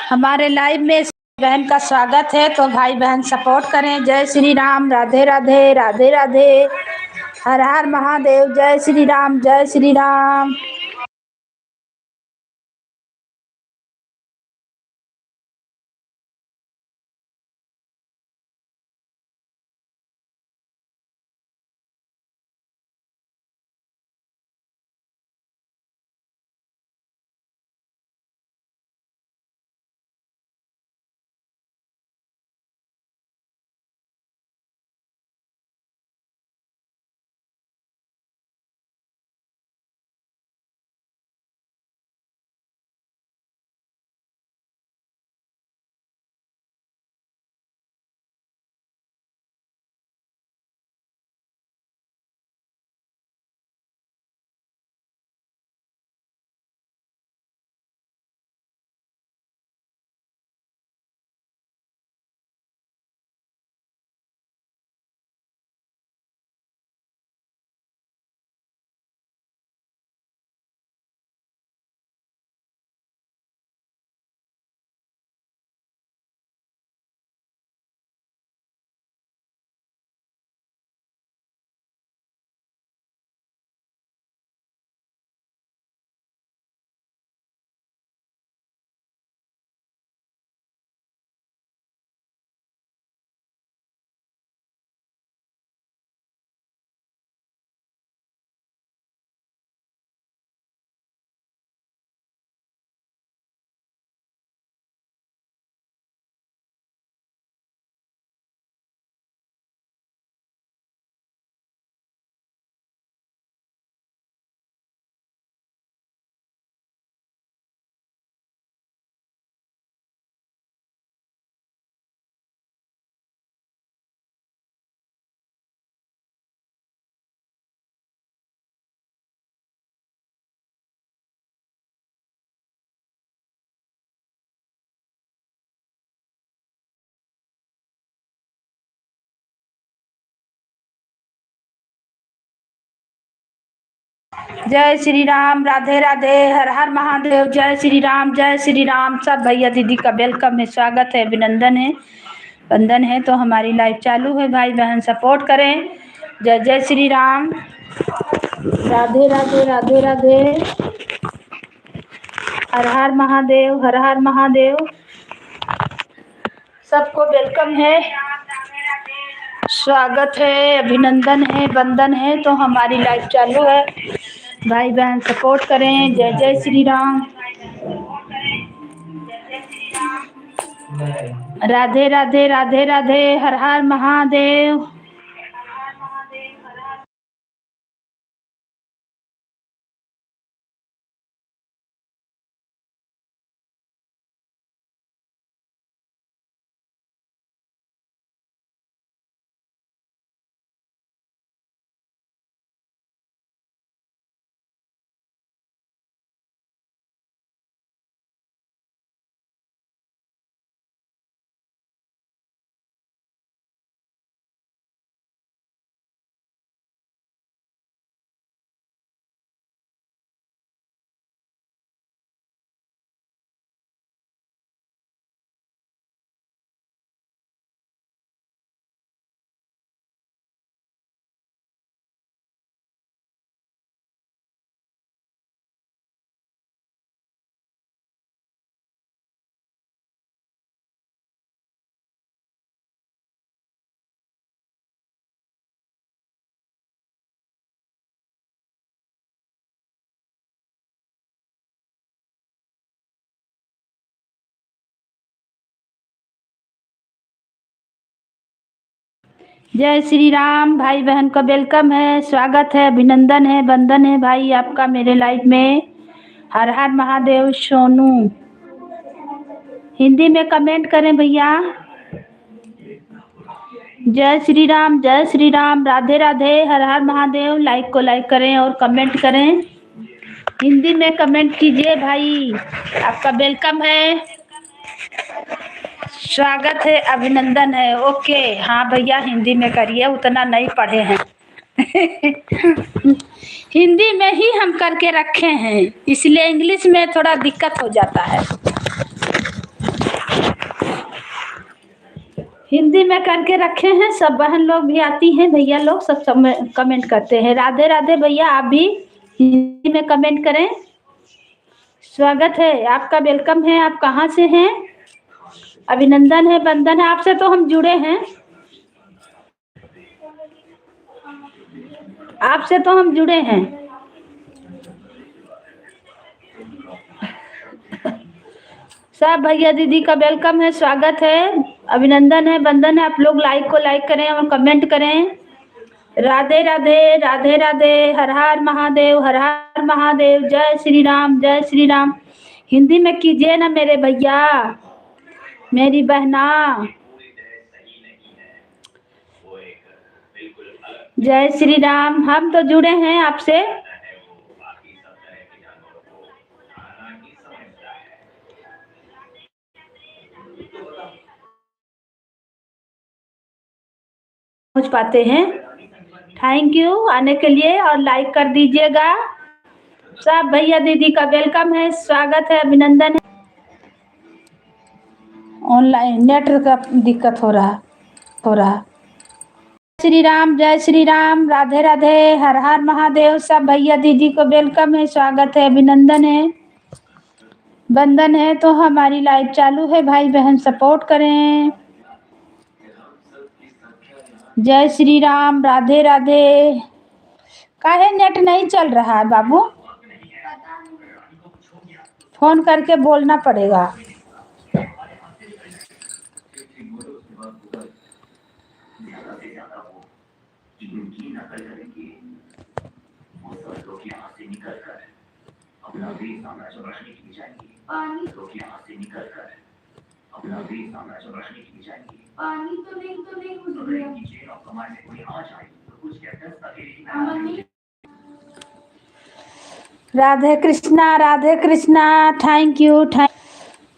हमारे लाइव में बहन का स्वागत है, तो भाई बहन सपोर्ट करें। जय श्री राम, राधे राधे, राधे राधे, हर हर महादेव, जय श्री राम, जय श्री राम। जय श्री राम, राधे राधे, हर हर महादेव, जय श्री राम, जय श्री राम। सब भैया दीदी का वेलकम है, स्वागत है, अभिनंदन है, वंदन है। तो हमारी लाइव चालू है, भाई बहन सपोर्ट करें। जय जय श्री राम, राधे राधे, राधे राधे, हर हर महादेव, हर हर महादेव। सबको वेलकम है, स्वागत है, अभिनंदन है, वंदन है। तो हमारी लाइव चालू है, भाई बहन सपोर्ट करें। जय जय श्री राम, राधे राधे, राधे राधे, हर हर महादेव। जय श्री राम, भाई बहन का वेलकम है, स्वागत है, अभिनंदन है, वंदन है भाई आपका मेरे लाइव में। हर हर महादेव। सोनू हिंदी में कमेंट करें भैया। जय श्री राम, जय श्री राम, राधे राधे, हर हर महादेव। लाइक को लाइक करें और कमेंट करें, हिंदी में कमेंट कीजिए भाई, आपका वेलकम है, स्वागत है, अभिनंदन है। ओके हाँ भैया, हिंदी में करिए, उतना नहीं पढ़े हैं हिंदी में ही हम करके रखे हैं, इसलिए इंग्लिश में थोड़ा दिक्कत हो जाता है। हिंदी में करके रखे हैं, सब बहन लोग भी आती हैं, भैया लोग सब कमेंट करते हैं। राधे राधे भैया, आप भी हिंदी में कमेंट करें। स्वागत है आपका, वेलकम है। आप कहाँ से हैं? अभिनंदन है, बंधन है, आपसे तो हम जुड़े हैं, आपसे तो हम जुड़े हैं। सब भैया दीदी का वेलकम है, स्वागत है, अभिनंदन है, बंधन है। आप लोग लाइक को लाइक करें और कमेंट करें। राधे राधे, राधे राधे, हर हर महादेव, हर हर महादेव, जय श्री राम, जय श्री राम। हिंदी में कीजिए ना मेरे भैया, मेरी बहना। जय श्री राम। हम तो जुड़े हैं आपसे। पहुंच पाते हैं। थैंक यू आने के लिए और लाइक कर दीजिएगा। सब भैया दीदी का वेलकम है, स्वागत है, अभिनंदन है। ऑनलाइन नेटवर्क का दिक्कत हो रहा। श्री राम, जय श्री राम, राधे राधे, हर हर महादेव। सब भैया दीदी को वेलकम है, स्वागत है, अभिनंदन है, बंधन है। तो हमारी लाइव चालू है, भाई बहन सपोर्ट करें। जय श्री राम, राधे राधे। काहे नेट नहीं चल रहा है बाबू? फोन करके बोलना पड़ेगा। Radhe Krishna, Radhe Krishna, thank you,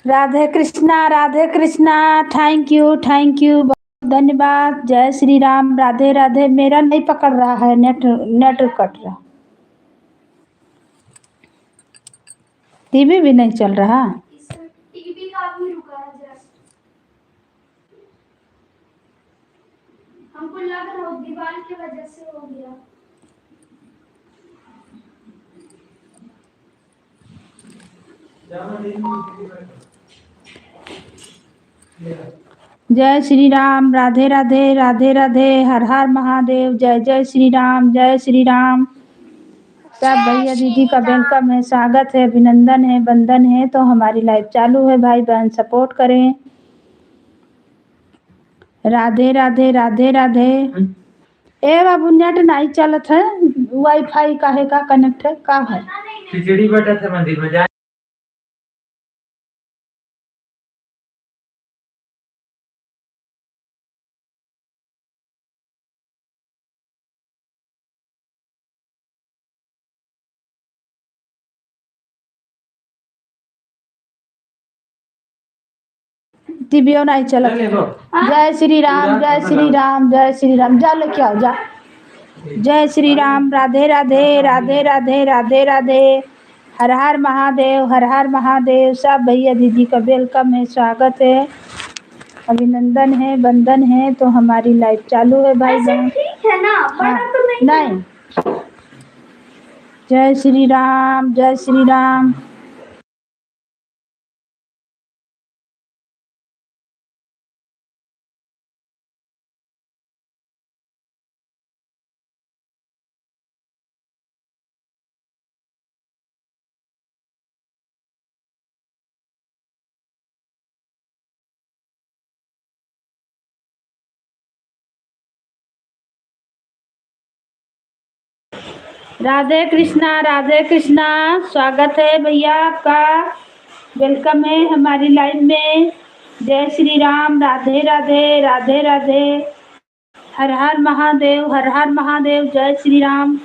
Radhe Krishna, Radhe Krishna, thank you, बहुत धन्यवाद। जय श्री राम, राधे राधे। मेरा नहीं पकड़ रहा है, नेट कट रहा। टीवी भी नहीं चल रहा। टीवी का भी रुका है जस्ट, हमको लग रहा है दीवार की वजह से हो गया। जय श्री राम, राधे राधे, राधे राधे, हर हर महादेव, जय जय श्री राम, जय श्री राम। सब भैया दीदी का वेलकम है, स्वागत है, अभिनंदन है, बंधन है। तो हमारी लाइव चालू है, भाई बहन सपोर्ट करें। राधे राधे, राधे राधे। ए बाबू नेट नहीं चलत है, वाईफाई काहे का कनेक्ट है का है? खिचड़ी बटा थे मंदिर में जा। टीवीओ नहीं चलत है। जय श्री राम, जय श्री राम, जय श्री राम। जा लेके आओ जा। जय श्री राम, राधे राधे, राधे राधे, राधे राधे, हर हर महादेव, हर हर महादेव। सब भैया दीदी का वेलकम है, स्वागत है, अभिनंदन है, बंधन है। तो हमारी लाइव चालू है, भाई बहन। ठीक है ना? हाँ, तो नहीं। जय श्री राम, जय श्री राम। राधे कृष्णा, राधे कृष्णा, स्वागत है भैया आपका, वेलकम है हमारी लाइव में। जय श्री राम, राधे राधे, राधे राधे, हर हर महादेव, हर हर महादेव, जय श्री राम।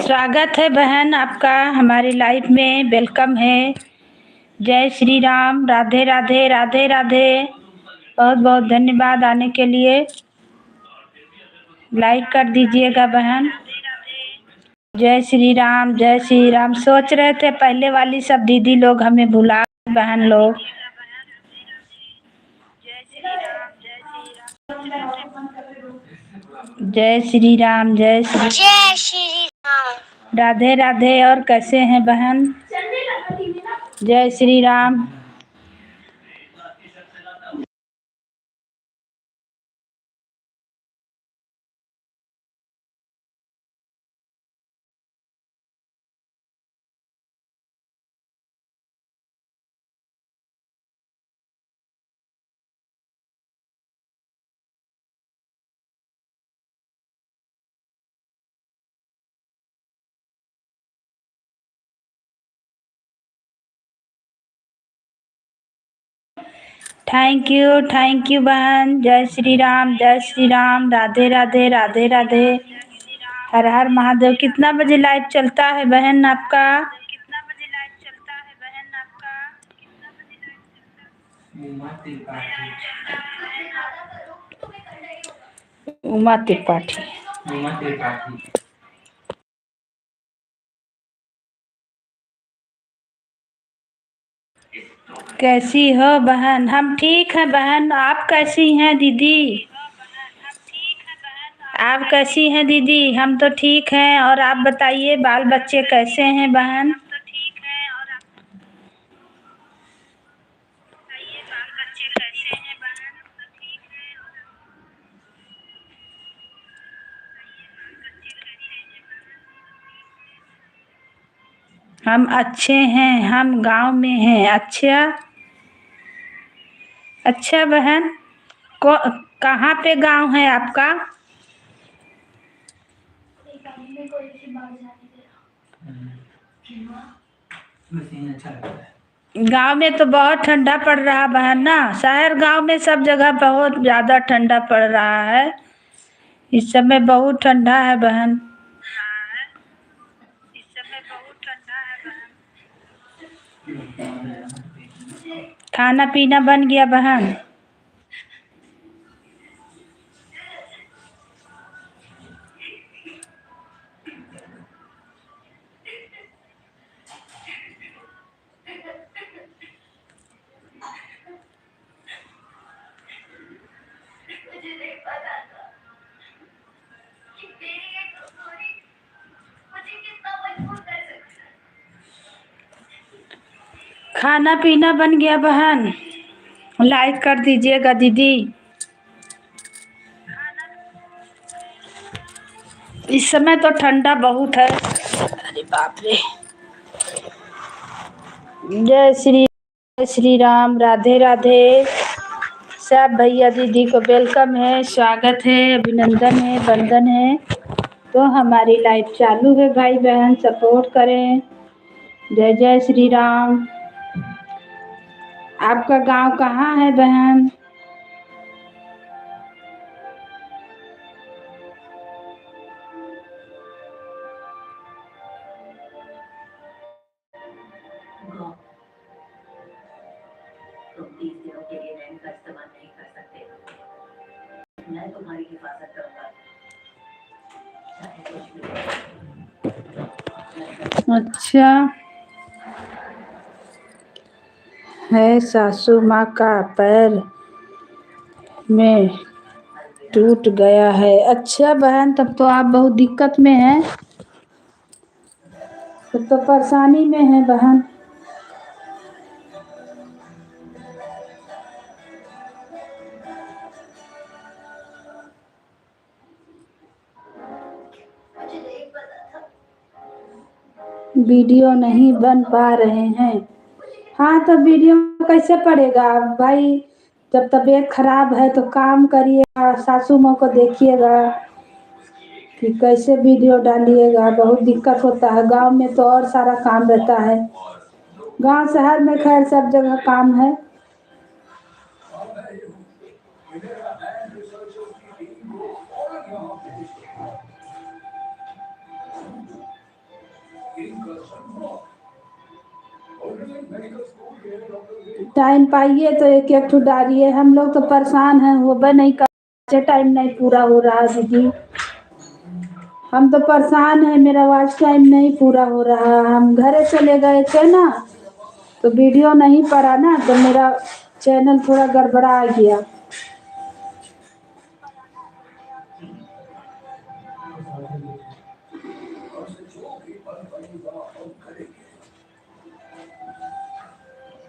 स्वागत है बहन आपका हमारी लाइफ में, वेलकम है। जय श्री राम, राधे राधे राधे राधे। बहुत बहुत धन्यवाद आने के लिए। लाइक कर दीजिएगा बहन। जय श्री राम, जय श्री राम। सोच रहे थे पहले वाली सब दीदी लोग हमें भुला गए, बहन लोग। जय श्री राम, जय श्री राम, राधे राधे। और कैसे हैं बहन? जय श्री राम। थैंक यू बहन। जय श्री राम, जय श्री राम, राधे राधे राधे राधे। हर हर महादेव। कितना बजे लाइव चलता है बहन आपका? उमा त्रिपाठी। कैसी हो बहन? हम ठीक हैं बहन। आप कैसी हैं दीदी? आप कैसी हैं दीदी? हम तो ठीक हैं। और आप बताइए, बाल बच्चे कैसे हैं बहन? हम अच्छे हैं। हम गांव में हैं। अच्छा अच्छा बहन। को कहाँ पे गांव है आपका? गांव में तो बहुत ठंडा पड़ रहा बहन ना। शहर गांव में सब जगह बहुत ज़्यादा ठंडा पड़ रहा है। इस समय बहुत ठंडा है बहन। खाना पीना बन गया बहन? खाना पीना बन गया बहन? लाइक कर दीजिएगा दीदी। इस समय तो ठंडा बहुत है। अरे बाप रे। जय श्री राम, राधे राधे। सब भैया दीदी को वेलकम है, स्वागत है, अभिनंदन है, वंदन है। तो हमारी लाइफ चालू है भाई बहन, सपोर्ट करें। जय जय श्री राम। आपका गांव कहाँ है बहन? तुम 30 दिनों के लिए रैंक का इस्तेमाल नहीं कर सकते। मैं तुम्हारी हिफाजत करूंगा। अच्छा है। सासू माँ का पैर में टूट गया है। अच्छा बहन, तब तो आप बहुत दिक्कत में हैं। तब तो परेशानी में है बहन। वीडियो नहीं बन पा रहे हैं। हाँ तो वीडियो कैसे पड़ेगा भाई? जब तबीयत खराब है तो काम करिएगा, सासू माँ को देखिएगा कि कैसे वीडियो डालिएगा। बहुत दिक्कत होता है। गांव में तो और सारा काम रहता है। गांव शहर में खैर सब जगह काम है। टाइम पाइए तो एक एक ठो डालिए, हम लोग तो परेशान हैं, वो बन नहीं कर टाइम नहीं पूरा हो रहा है दीदी। हम तो परेशान हैं, मेरा वॉच टाइम नहीं पूरा हो रहा। हम घरे चले गए थे ना, तो वीडियो नहीं पड़ा ना, तो मेरा चैनल थोड़ा गड़बड़ा गया।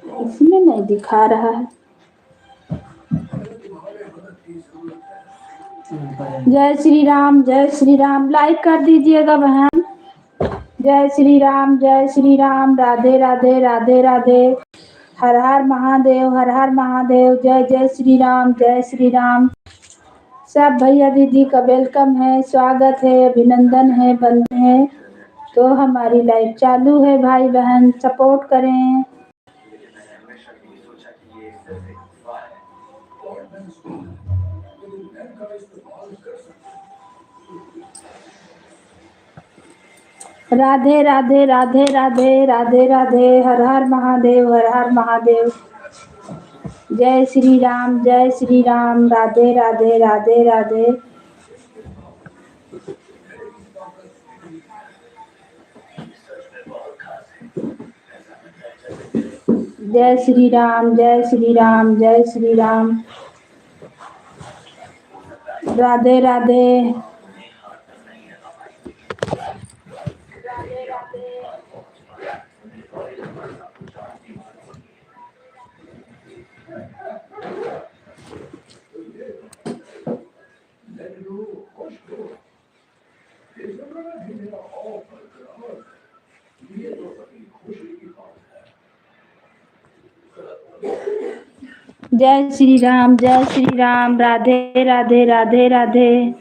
इसमें नहीं दिखा रहा है। जय श्री राम, जय श्री राम, लाइक कर दीजिएगा बहन। जय श्री राम, जय श्री राम, राधे राधे, राधे राधे, हर हर महादेव, हर हर महादेव, जय जय श्री राम, जय श्री राम। सब भैया दीदी का वेलकम है, स्वागत है, अभिनंदन है, बंदे हैं। तो हमारी लाइफ चालू है, भाई बहन सपोर्ट करें। राधे राधे, राधे राधे, राधे राधे, हर हर महादेव, हर हर महादेव, जय श्री राम, जय श्री राम, राधे राधे, राधे राधे। जय श्री राम, जय श्री राम, जय श्री राम, राधे राधे। जय श्री राम, जय श्री राम, राधे राधे, राधे राधे।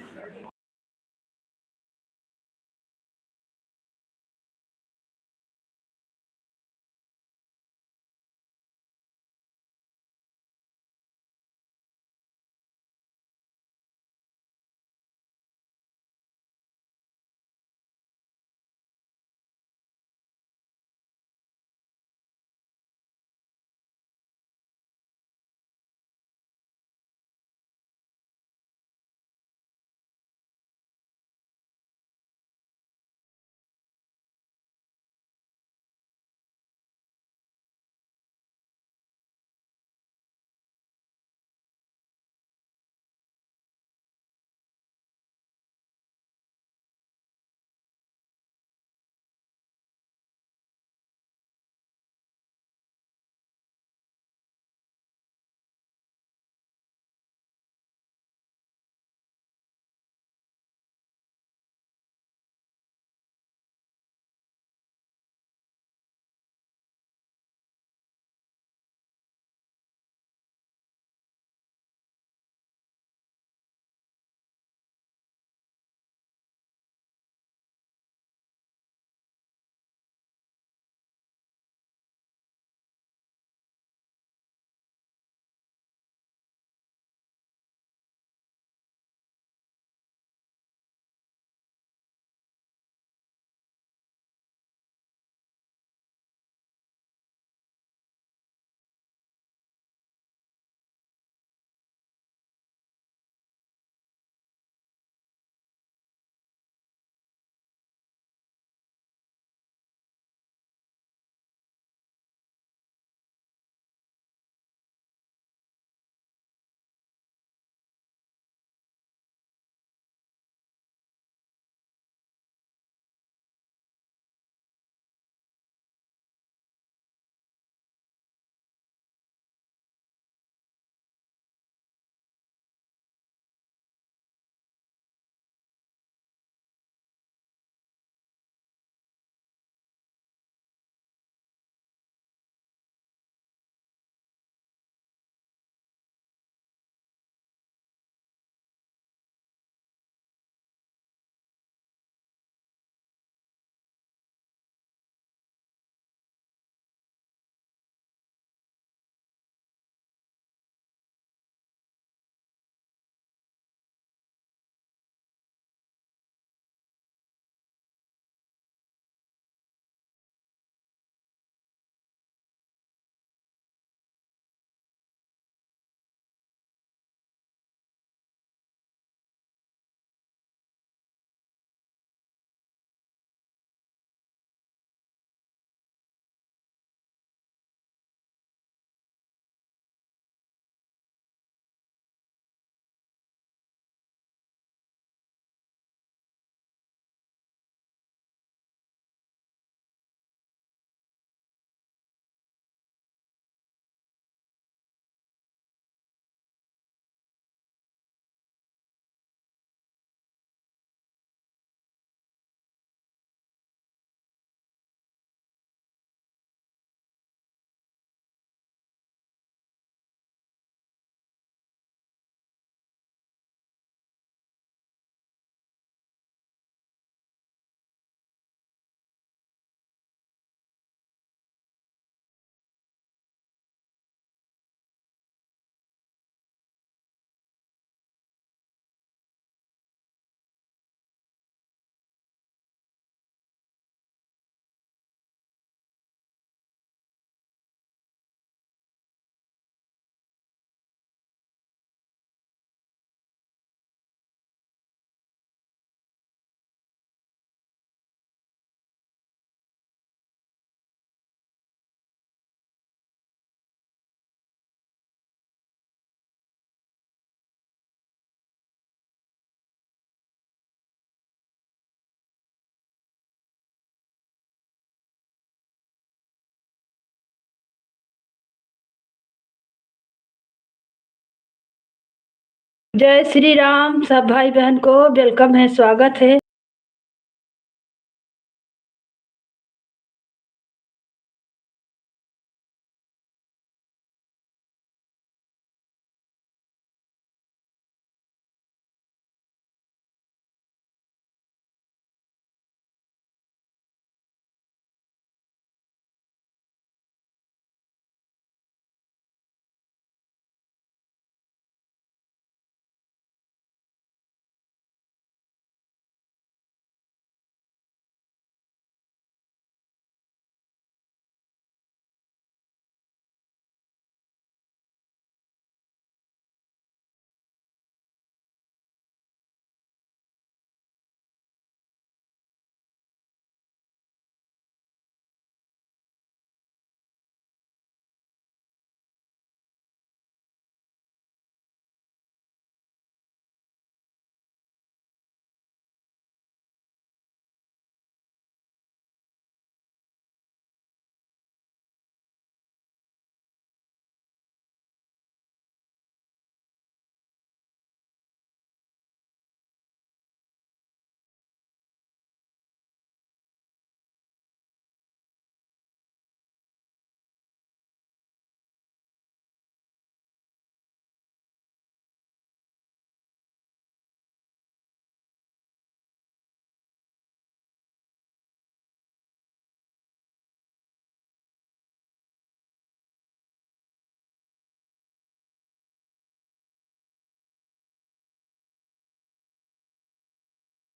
जय श्री राम। सब भाई बहन को वेलकम है, स्वागत है।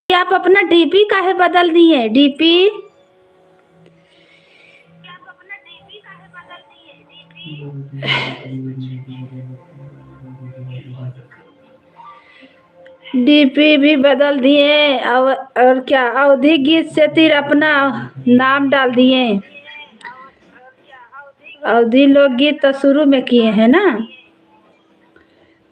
आप अपना डीपी काहे बदल दिए? डीपी डीपी भी बदल दिए और क्या अवधि गीत से फिर अपना नाम डाल दिए। अवधि लोकगीत तो शुरू में किए हैं ना,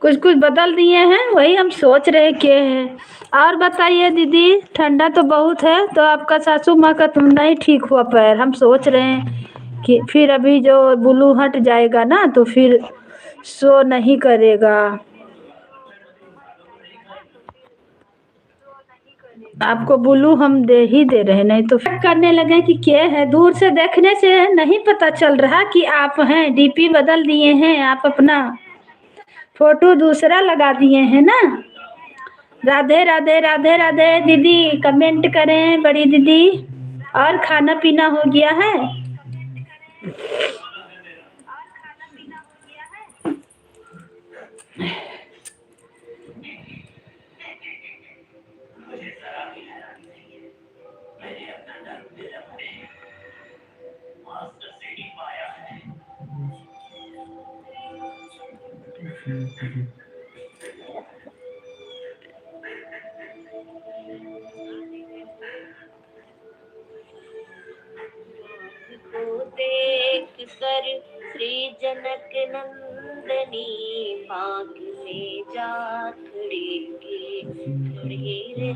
कुछ कुछ बदल दिए हैं, वही हम सोच रहे क्या है। और बताइए दीदी, ठंडा तो बहुत है, तो आपका सासू माँ का तो नहीं ठीक हुआ पैर, हम सोच रहे हैं कि फिर अभी जो बुलू हट जाएगा ना तो फिर सो नहीं करेगा। आपको बुलू हम दे ही दे रहे, नहीं तो फिर करने लगे कि क्या है। दूर से देखने से नहीं पता चल रहा कि आप हैं, डीपी बदल दिए हैं, आप अपना फोटो दूसरा लगा दिए हैं ना। राधे राधे राधे राधे दीदी, कमेंट करें बड़ी दीदी। और खाना पीना हो गया है? देख कर श्री जनक नंदनी, पाक में जा खड़ी की खड़ी रे।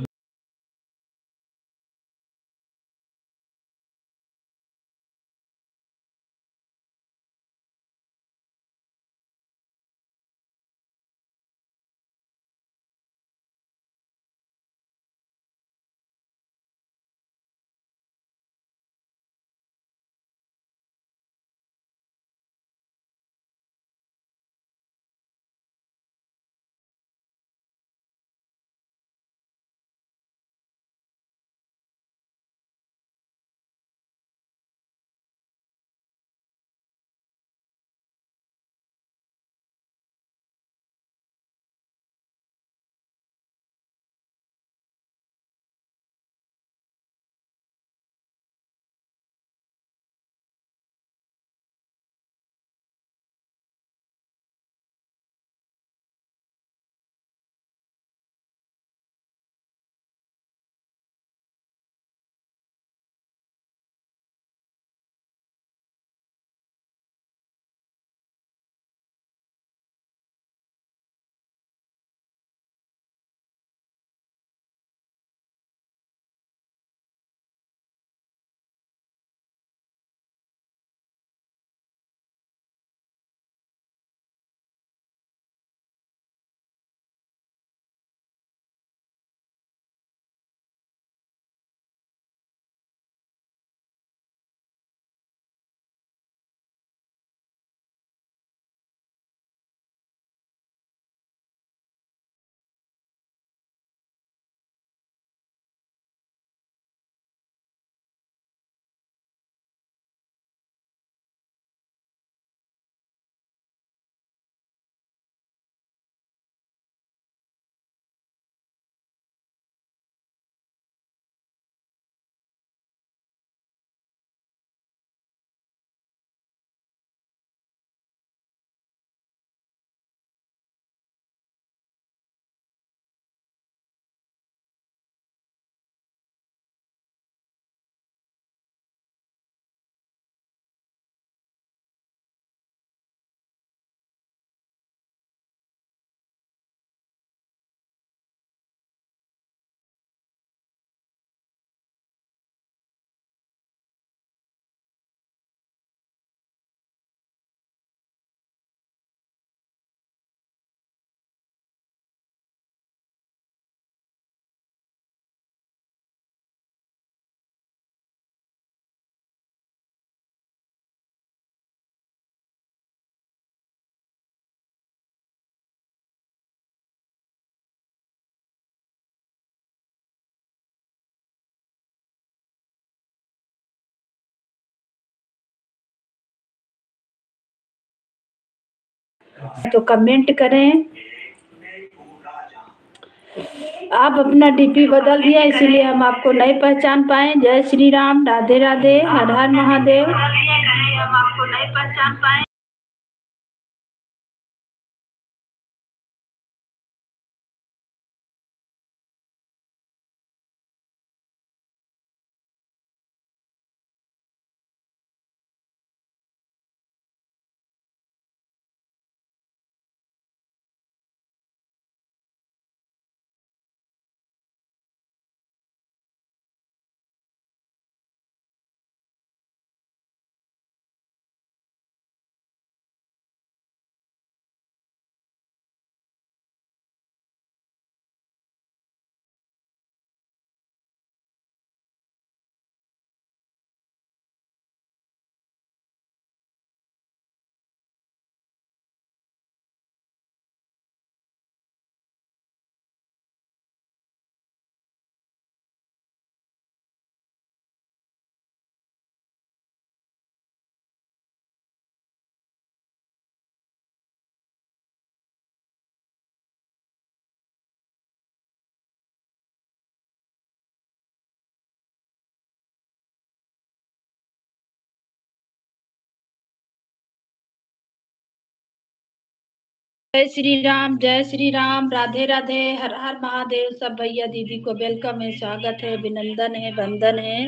तो कमेंट करें। आप अपना डीपी बदल दिया इसीलिए हम आपको नहीं पहचान पाए। जय श्री राम, राधे राधे, हर हर महादेव। हम आपको नहीं पहचान पाए। जय श्री राम, जय श्री राम, राधे राधे, हर हर महादेव। सब भैया दीदी को वेलकम है, स्वागत है, अभिनंदन है, वंदन है।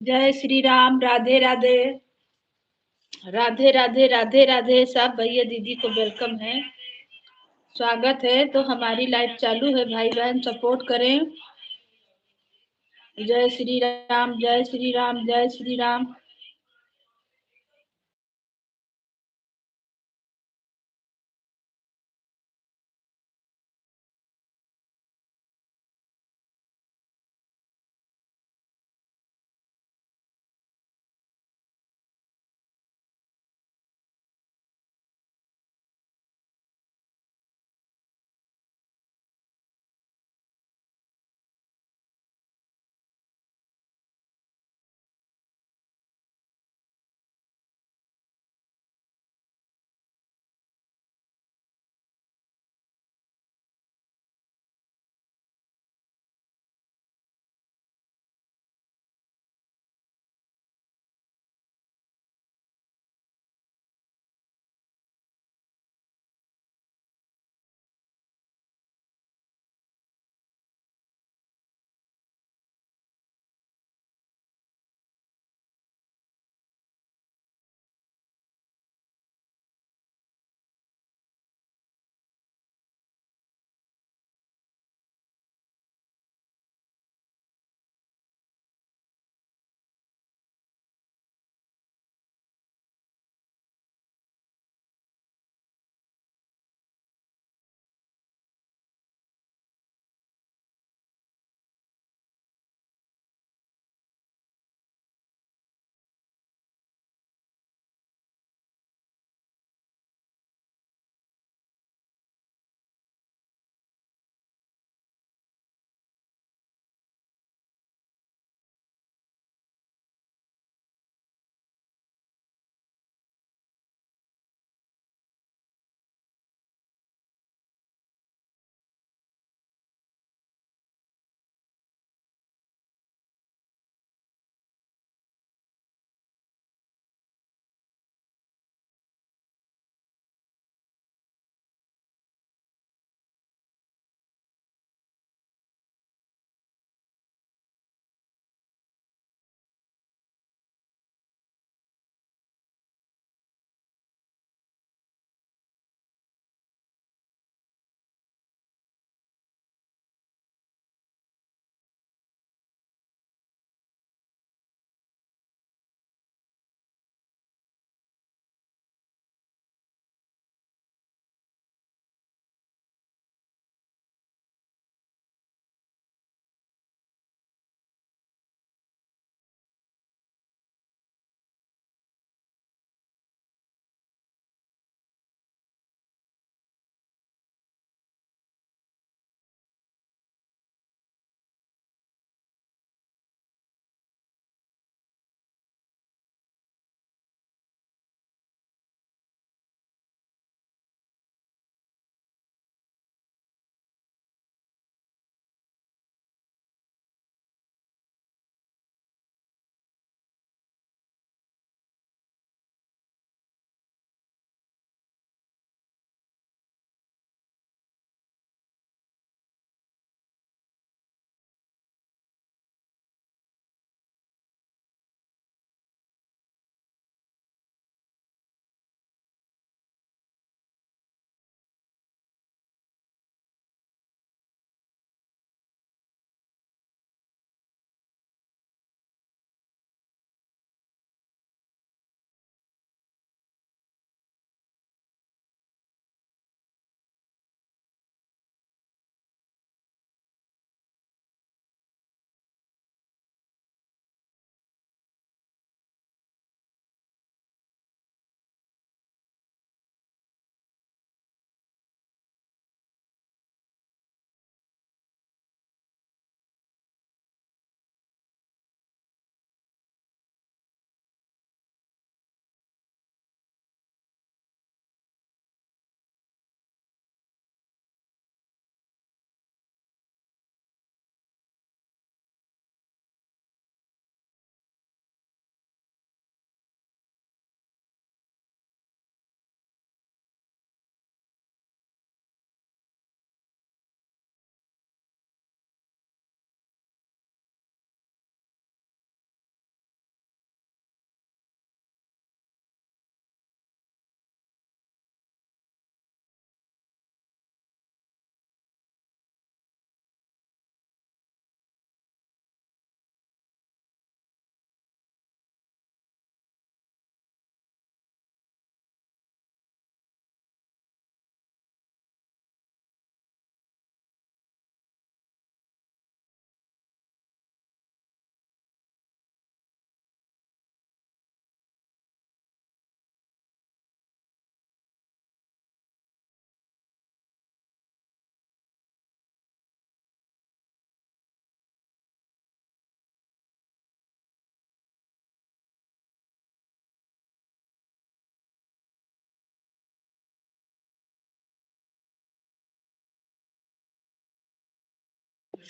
जय श्री राम। राधे राधे। राधे राधे राधे राधे। सब भैया दीदी को वेलकम है, स्वागत है। तो हमारी लाइव चालू है, भाई बहन सपोर्ट करें। जय श्री राम, जय श्री राम, जय श्री राम।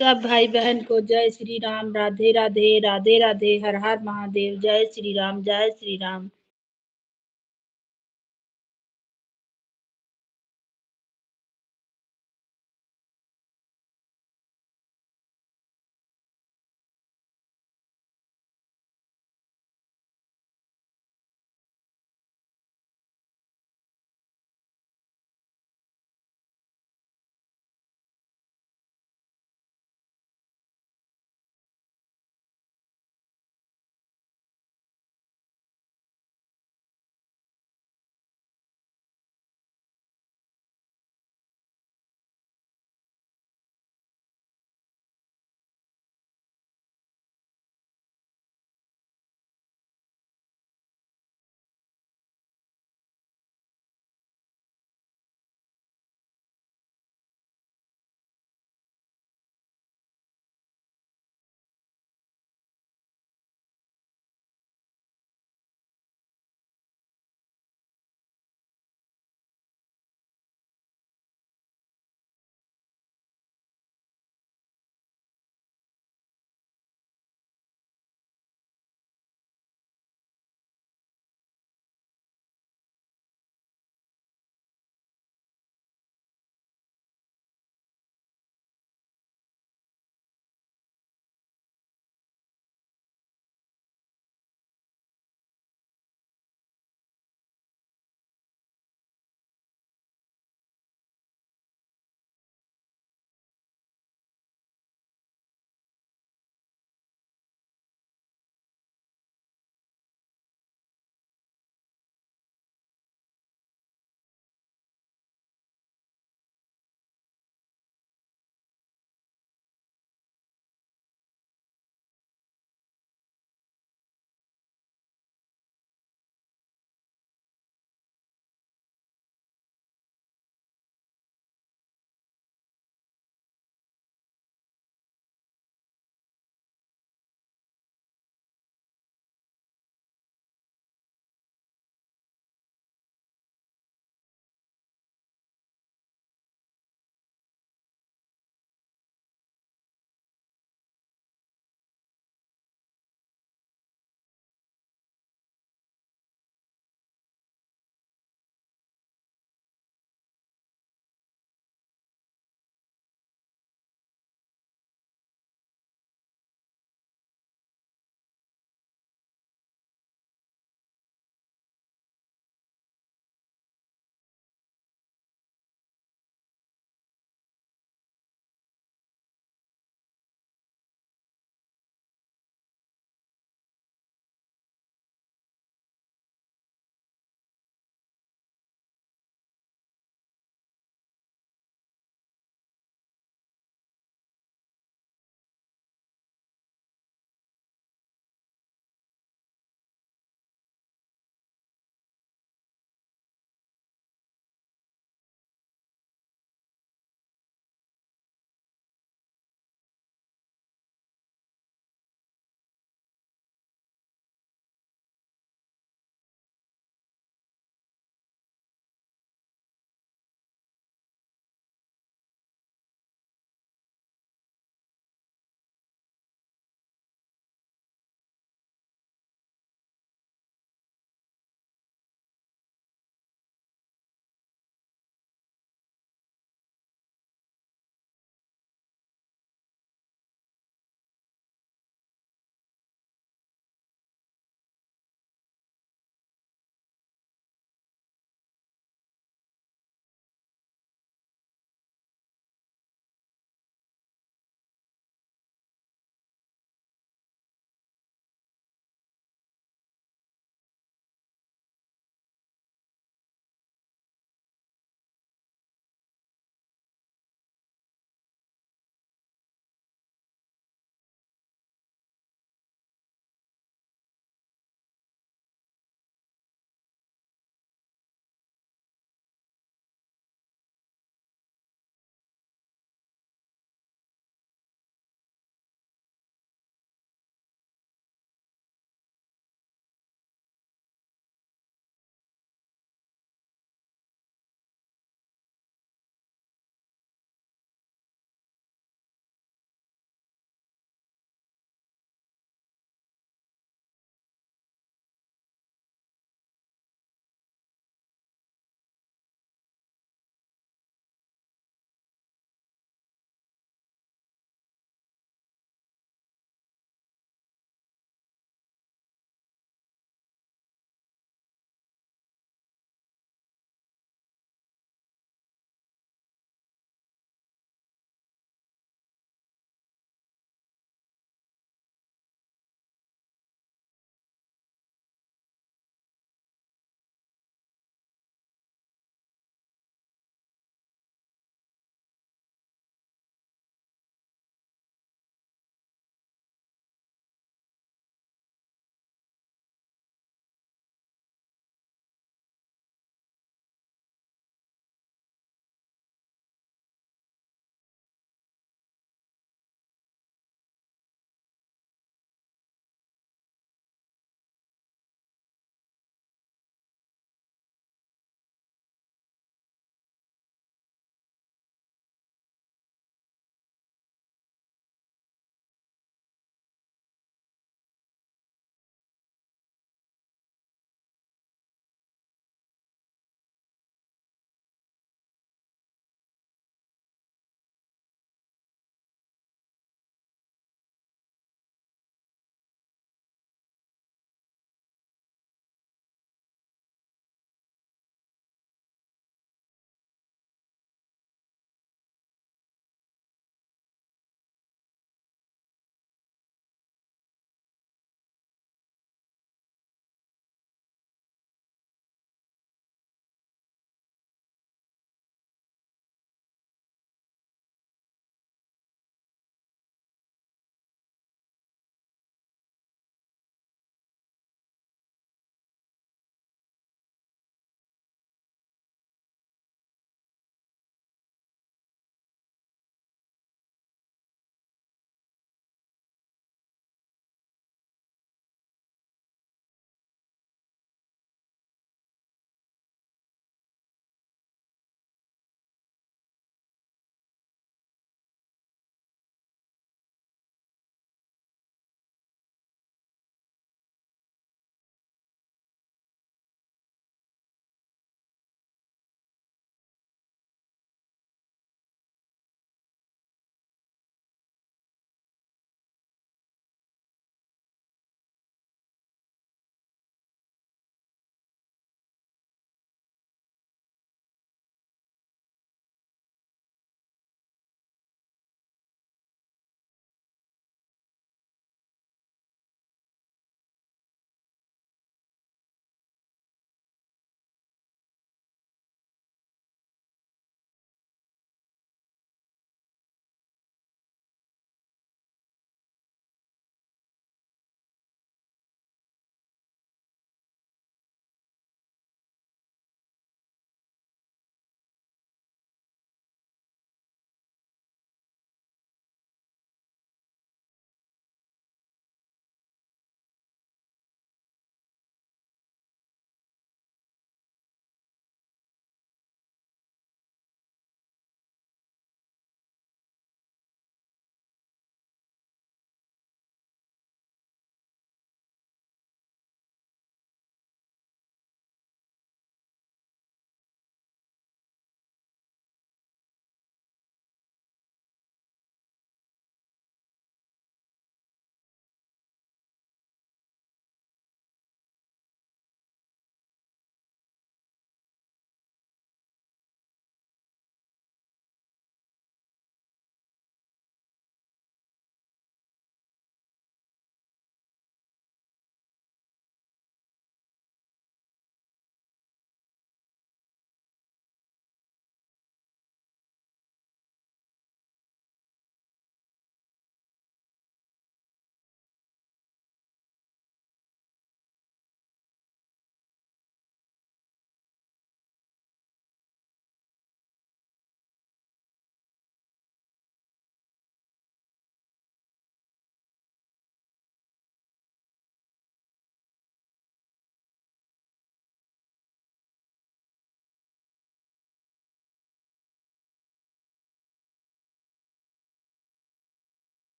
सब भाई बहन को जय श्री राम, राधे राधे, राधे राधे, हर हर महादेव, जय श्री राम, जय श्री राम।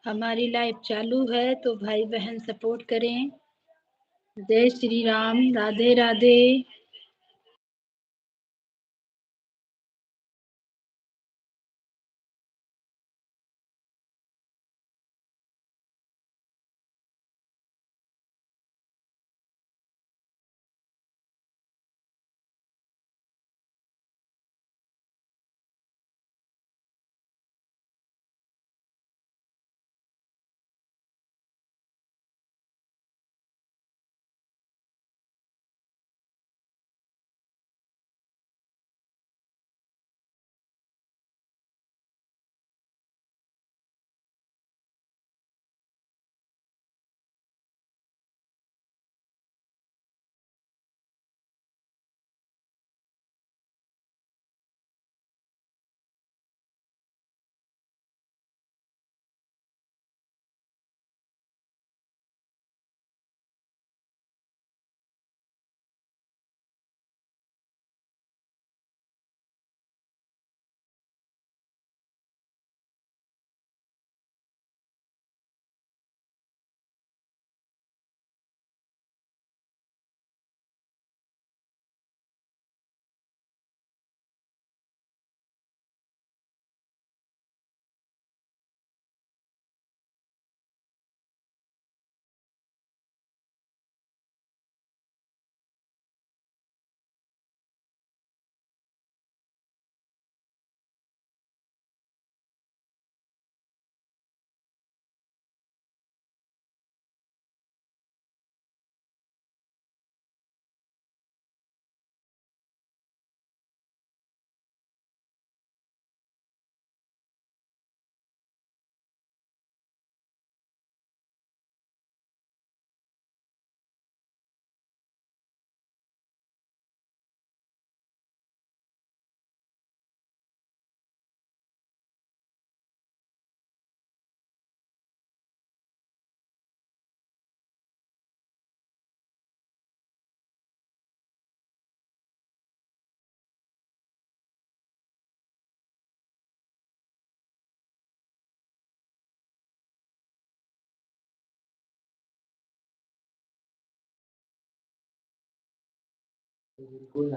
हमारी लाइव चालू है तो भाई बहन सपोर्ट करें। जय श्री राम, राधे राधे। बिल्कुल